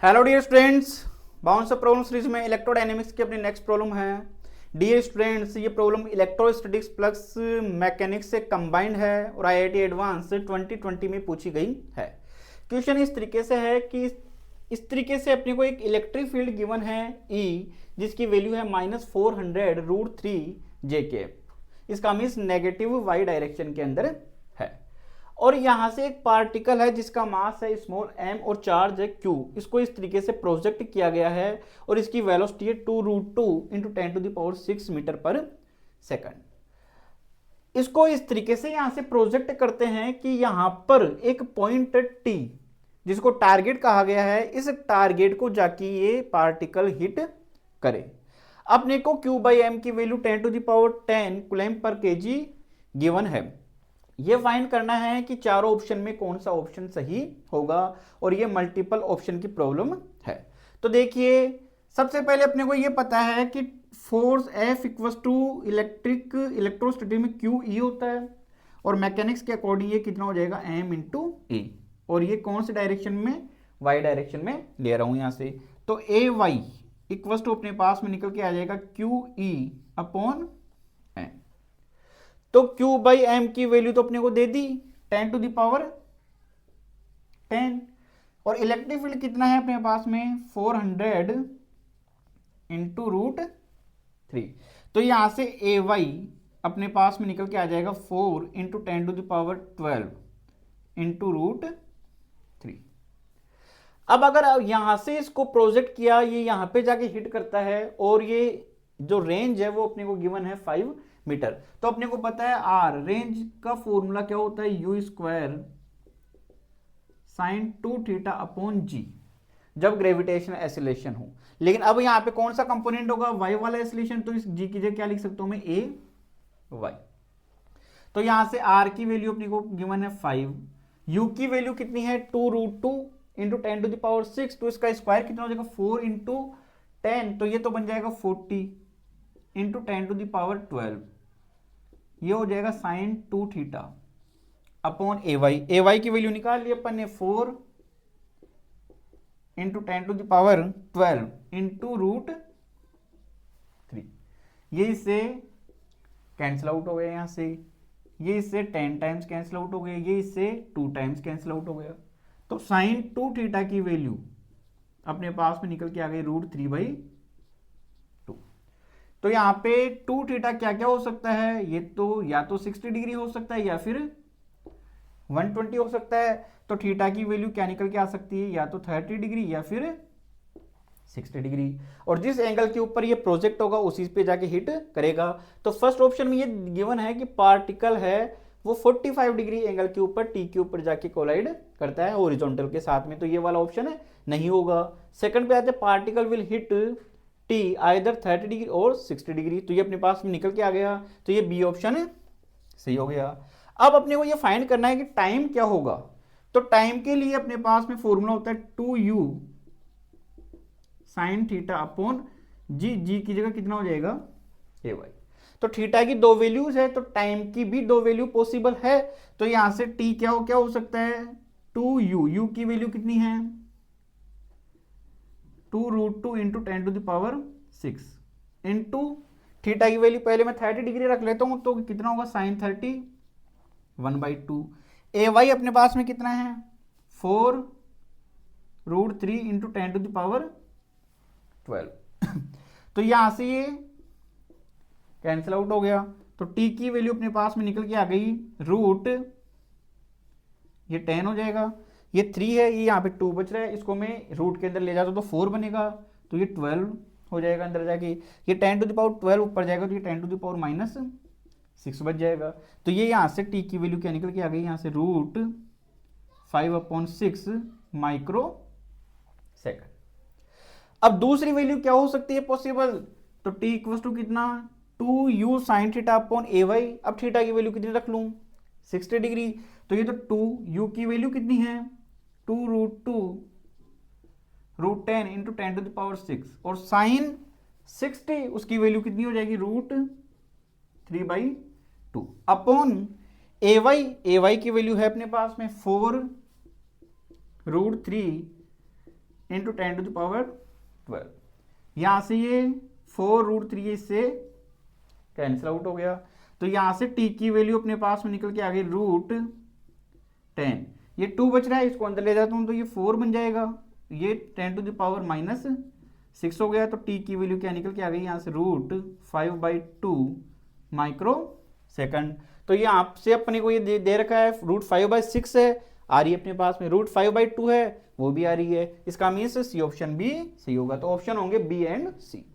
Hello dear students, bounce of problem series में electrodynamics की अपनी नेक्स्ट प्रॉब्लम है। डियर स्टूडेंट्स, ये प्रॉब्लम इलेक्ट्रोस्टैटिक्स प्लस मैकेनिक्स से कंबाइंड है और आईआईटी एडवांस 2020 में पूछी गई है। क्वेश्चन इस तरीके से है कि इस तरीके से अपने को एक इलेक्ट्रिक फील्ड गिवन है E, जिसकी वैल्यू है -400√3 इसका मीन्स नेगेटिव वाई डायरेक्शन के अंदर है। और यहां से एक पार्टिकल है जिसका मास है स्मॉल m और चार्ज है q। इसको इस तरीके से प्रोजेक्ट किया गया है और इसकी वेलोसिटी है 2√2 × 10⁶ मीटर पर सेकंड। इसको इस तरीके से यहां से प्रोजेक्ट करते हैं कि यहां पर एक पॉइंट t जिसको टारगेट कहा गया है, इस टारगेट को जाके ये पार्टिकल हिट करे। अपने को q/m की वैल्यू 10⁻10 कूलम्ब पर kg गिवन है। ये फाइंड करना है कि चारों ऑप्शन में कौन सा ऑप्शन सही होगा और ये मल्टीपल ऑप्शन की प्रॉब्लम है। तो देखिए, सबसे पहले अपने को ये पता है कि force F equal to electrostatic में QE होता है और मैकेनिक्स के अकॉर्डिंग ये कितना हो जाएगा M × E। और ये कौन से डायरेक्शन में, y डायरेक्शन में ले रहा हूं यहां से। तो AY इक्वल टू अपने पास में निकल के आ जाएगा QE/M। तो Q/M की वैल्यू तो अपने को दे दी 10⁻10 और इलेक्ट्रिक फील्ड कितना है अपने पास में 400 × √3। तो यहां से AY अपने पास में निकल के आ जाएगा 4 × 10⁻12 × √3। अब अगर यहां से इसको प्रोजेक्ट किया, ये यहां पे जाके हिट करता है और ये जो रेंज है वो अपने को गिवन है 5 मीटर। तो अपने को पता है R रेंज का फॉर्मूला क्या होता है, U² sin2θ/g जब ग्रेविटेशन एसिलेशन हो। लेकिन अब यहां पे कौन सा कंपोनेंट होगा, y वाला एसिलेशन, तो इस g की जगह क्या लिख सकता हूं मैं, AY। तो यहां से R की वैल्यू अपने को गिवन है 5, U की वैल्यू कितनी है 2√2 × 10⁶, तो इसका स्क्वायर कितना हो जाएगा 4 × 10, तो ये तो बन जाएगा 40 × 10⁻12। ये हो जाएगा sin2θ/AY। AY की वैल्यू निकाल ली अपन ने 4 × 10⁻12 × √3। ये इससे कैंसिल आउट हो गया, यहां से ये इससे 10 टाइम्स कैंसिल आउट हो गया, ये इससे 2 टाइम्स कैंसिल आउट हो गया। तो sin2θ की वैल्यू अपने पास में निकल के आ गई √3/2। तो यहां पे 2θ क्या क्या हो सकता है, ये तो या तो 60 डिग्री हो सकता है या फिर 120 हो सकता है। तो थीटा की वैल्यू क्या निकल के आ सकती है, या तो 30 डिग्री या फिर 60 डिग्री। और जिस एंगल के ऊपर ये प्रोजेक्ट होगा उसी पे जाके हिट करेगा। तो फर्स्ट ऑप्शन में ये गिवन है कि पार्टिकल है वो 45 डिग्री एंगल के ऊपर टी के ऊपर जाके कोलाइड करता है हॉरिजॉन्टल के साथ में, तो ये वाला ऑप्शन है नहीं होगा। सेकंड पे आते हैं particle will hit T either 30 degree और 60 डिग्री, तो ये अपने पास में निकल के आ गया, तो ये बी ऑप्शन सही हो गया। अब अपने को ये फाइंड करना है कि टाइम क्या होगा। तो टाइम के लिए अपने पास में फॉर्मूला होता है 2u sin⁡θ/g। जी की जगह कितना हो जाएगा AY। तो थीटा की दो वैल्यूज है तो टाइम की भी दो वैल्यू पॉसिबल है। तो यहां से t क्या हो सकता है 2u, u की वैल्यू कितनी है 2√2 × 10⁻6 इंटू थीटा की वैल्यू पहले मैं 30 डिग्री रख लेता हूं, तो कितना होगा sin30 1/2। AY अपने पास में कितना है 4√3 × 10⁻12। तो यहां से ये कैंसिल आउट हो गया। तो t की वैल्यू अपने पास में निकल के आ गई रूट, ये 10 हो जाएगा, ये 3 है, ये यहाँ पे 2 बच रहा है, इसको मैं रूट के अंदर ले जाता हूँ तो 4 बनेगा, तो ये 12 हो जाएगा अंदर जाके। ये 10⁻12 ऊपर जाएगा तो ये 10⁻6 बच जाएगा। तो ये यहाँ से t की वैल्यू क्या निकल के आ गई, यहाँ से √5/6 माइक्रो सेकंड। अब दूसरी वैल्यू क्या हो सकती है पॉसिबल, तो t इक्वल टू कितना 2u sin⁡θ/AY। अब थीटा की वैल्यू कितनी रख लूं 60 डिग्री, तो ये तो 2u की वैल्यू कितनी है 2√2 √10 × 10⁻6 और साइन 60 उसकी वैल्यू कितनी हो जाएगी √3/2 अपॉन AY की वैल्यू है अपने पास में 4√3 इंटू 10⁻12। यहाँ से ये 4√3 इससे कैंसिल आउट हो गया, तो यहाँ से t की वैल्यू अपने पास में निकल के आ गई √10। ये 2 बच रहा है, इसको अंदर ले जाता हूँ तो ये 4 बन जाएगा, ये 10⁻⁻6 हो गया, तो t की वैल्यू क्या निकल के आ गई यहाँ से √5/2 माइक्रो सेकंड। तो ये आपसे अपने को ये दे रखा है √5/6 है, आ रही है अपने पास में √5/2 है, वो भी आ रही है। इसका मीन्स सी ऑप्शन भी सही होगा। तो ऑप्शन होंगे बी एंड सी।